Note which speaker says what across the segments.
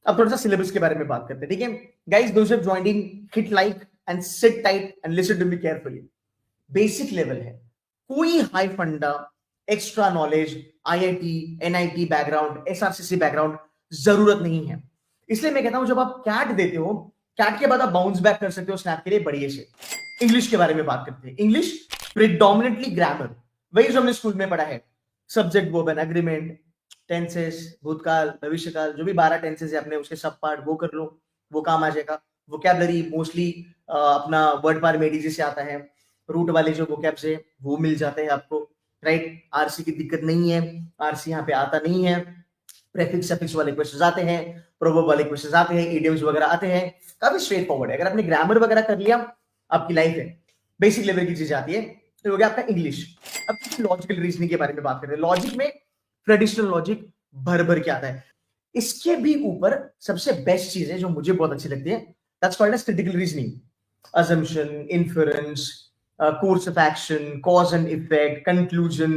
Speaker 1: अब थोड़ा सा सिलेबस के बारे में बात करते हैं, ठीक है guys. Those have joined in, hit like and sit tight and listen to me carefully. Basic level है, कोई हाई फंडा, extra knowledge, IIT, NIT background, SRCC background जरूरत नहीं है। इसलिए मैं कहता हूं जब आप कैट देते हो, कैट के बाद आप बाउंस बैक कर सकते हो स्नैप के लिए बढ़िया से। इंग्लिश के बारे में बात करते हैं। इंग्लिश प्रिडोमिनेटली ग्रामर, वही जो हमने स्कूल में पढ़ा है। Subject, verb and agreement, tenses, भूतकाल, भविष्यकाल, जो भी 12 टेंसेस है अपने, उसके सब पार्ट वो कर लो, वो काम आ जाएगा। वोकैबुलरी मोस्टली अपना वर्ड पार मेडिजी से आता है। रूट वाले जो वोकैब्स है वो मिल जाते हैं आपको, राइट। आरसी की दिक्कत नहीं है, आरसी यहाँ पे आता नहीं है। प्रेफिक्स सफिक्स वाले क्वेश्चंस आते हैं, प्रोवर्ब वाले क्वेश्चंस आते हैं, इडियम्स वगैरह आते हैं। काफी स्ट्रेट फॉरवर्ड है। अगर आपने ग्रामर वगैरह कर लिया, आपकी लाइफ है। बेसिक लेवल की चीज आती है, तो हो गया आपका इंग्लिश। अब लॉजिकल रीजनिंग के बारे में बात करें। लॉजिक में ट्रेडिशनल लॉजिक भर भर के आता है। इसके भी ऊपर सबसे बेस्ट चीज है जो मुझे बहुत अच्छी लगती है, that's called as critical reasoning. assumption, inference, course of action, cause and effect, conclusion,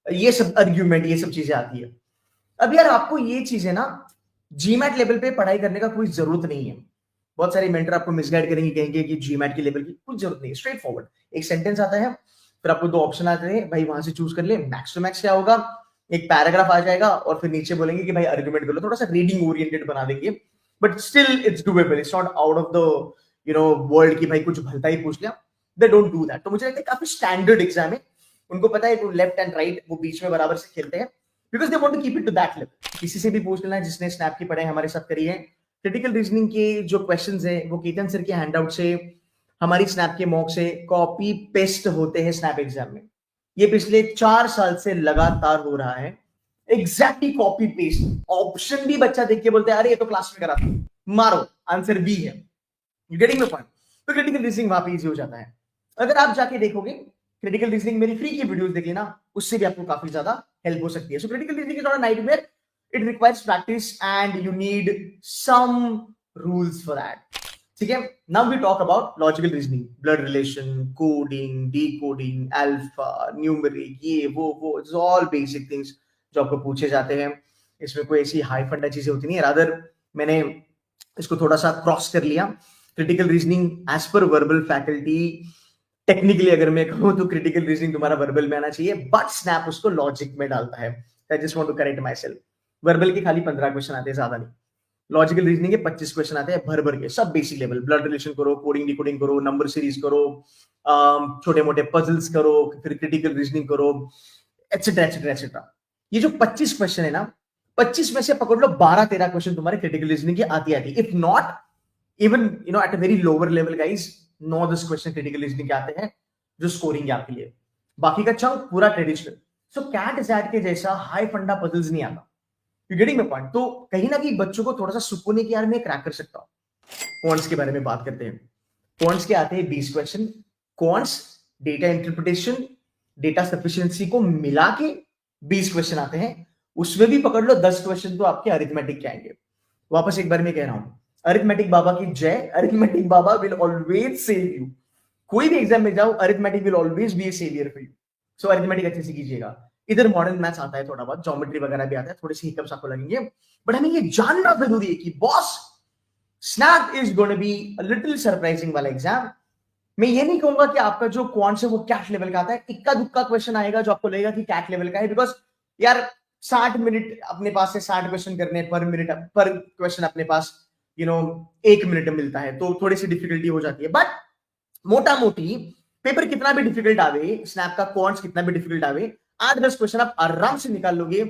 Speaker 1: ये सब argument, ये सब चीजें आती है। अब यार आपको ये चीजें ना जीमैट लेवल पे पढ़ाई करने का कोई जरूरत नहीं है। बहुत सारे मेंटर आपको मिसगाइड करेंगे, कहेंगे कि जीमैट के लेवल की कोई जरूरत नहीं है। स्ट्रेट फॉरवर्ड एक सेंटेंस आता है, फिर आपको 2 ऑप्शन आते हैं, भाई वहां से चूज कर ले। मैक्स टू मैक्स क्या होगा, एक पैराग्राफ आ जाएगा और फिर नीचे बोलेंगे कि भाई आर्गुमेंट कर लो। थोड़ा सा रीडिंग ओरिएंटेड बना देंगे, but still it's doable. It's not out of the world की भाई कुछ भलता ही पूछ लिया। They don't do that. तो मुझे लगता है काफी स्टैंडर्ड एग्जाम है। उनको पता है वो लेफ्ट एंड राइट वो बीच में बराबर से खेलते हैं, because they want to keep it to that level. किसी से भी पूछ लेना जिसने स्नैप की पढ़ाई हमारे साथ करी है। क्रिटिकल रीजनिंग के जो क्वेश्चंस है वो केतन सर के हैंडआउट से, हमारी स्नैप के मॉक से कॉपी पेस्ट होते हैं स्नैप एग्जाम में। ये पिछले 4 साल से लगातार हो रहा है। Exactly copy paste. ऑप्शन भी बच्चा देख के बोलते हैं अरे ये तो क्लास में करा था, मारो आंसर बी है। You getting the point? तो क्रिटिकल रीजनिंग वहां पे इजी हो जाता है। अगर आप जाके देखोगे क्रिटिकल रीजनिंग, मेरी फ्री की वीडियोस देख लेना, उससे भी आपको काफी ज्यादा हेल्प हो सकती है। So critical reasoning is not a nightmare, it requires practice and you need some rules for that. ठीक है, now we talk about logical reasoning, blood relation, coding, decoding, alpha, numeric, ये वो इट्स ऑल बेसिक थिंग्स जो आपको पूछे जाते हैं। इसमें कोई ऐसी हाई फंडा चीजें होती नहीं है। रादर मैंने इसको थोड़ा सा क्रॉस कर लिया। क्रिटिकल रीजनिंग एज पर वर्बल फैकल्टी, टेक्निकली अगर मैं कहूं तो क्रिटिकल रीजनिंग तुम्हारा वर्बल में आना चाहिए, बट स्नैप उसको लॉजिक में डालता है। I just want to correct myself. Verbal के खाली 15 क्वेश्चन आते हैं, ज्यादा नहीं। लॉजिकल रीजनिंग के 25 क्वेश्चन आते हैं भर भर के, सब बेसिक लेवल। ब्लड रिलेशन करो, कोडिंग डिकोडिंग करो, नंबर सीरीज करो, छोटे मोटे पजल्स करो, फिर क्रिटिकल रीजनिंग करो, एटसेट्रा एटसेट्रा एटसेट्रा। ये जो 25 क्वेश्चन है ना, 25 में से पकड़ लो 12-13 क्वेश्चन तुम्हारे क्रिटिकल रीजनिंग की आती if not even at a very lower level guys, 9-10 question critical reasoning के आते हैं जो स्कोरिंग है आपके लिए। बाकी का चंक पूरा ट्रेडिशनल। सो कैट जैट के जैसा हाई फंडा पजल्स नहीं आता। You getting my point? तो कहीं ना कहीं बच्चों को थोड़ा सा सुकून है कि यार मैं क्रैक कर सकता हूं। क्वांट्स के बारे में बात करते हैं। क्वांट्स के आते हैं 20 question. Quants data interpretation, data sufficiency को मिला के 20 क्वेश्चन आते हैं। उसमें भी पकड़ लो 10 क्वेश्चन तो आपके अरिथमेटिक के आएंगे। वापस एक बार मैं कह रहा हूं, अरिथमेटिक बाबा की जय। अरिथमेटिक बाबा विल ऑलवेज सेव यू। कोई भी एग्जाम में जाओ, arithmetic will always be a saviour for you. So arithmetic अच्छे से कीजिएगा। इधर मॉडर्न मैथ्स आता है थोड़ा बहुत, ज्योमेट्री वगैरह भी आता है, थोड़े से हिकअप्स आपको लगेंगे, बट हमें ये जानना जरूरी है कि boss SNAP is going to be a little surprising वाला एग्जाम। मैं ये नहीं कहूंगा कि आपका जो क्वांट्स है वो कैट लेवल का आता है। इक्का दुक्का क्वेश्चन आएगा जो आपको लगेगा कि कैट लेवल का है, बिकॉज यार 60 मिनट अपने पास से 60 क्वेश्चन करने पर मिनट पर क्वेश्चन अपने पास 1 मिनट मिलता है, तो थोड़ी सी डिफिकल्टी हो जाती है। बट मोटा मोटी पेपर कितना भी डिफिकल्ट आवे, स्नैप का क्वांट्स कितना भी डिफिकल्ट आवे, 8-10 क्वेश्चन आप आराम से निकाल लोगे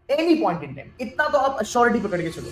Speaker 1: एनी पॉइंट इन टाइम। इतना तो आप अश्योरिटी पकड़ के चलो।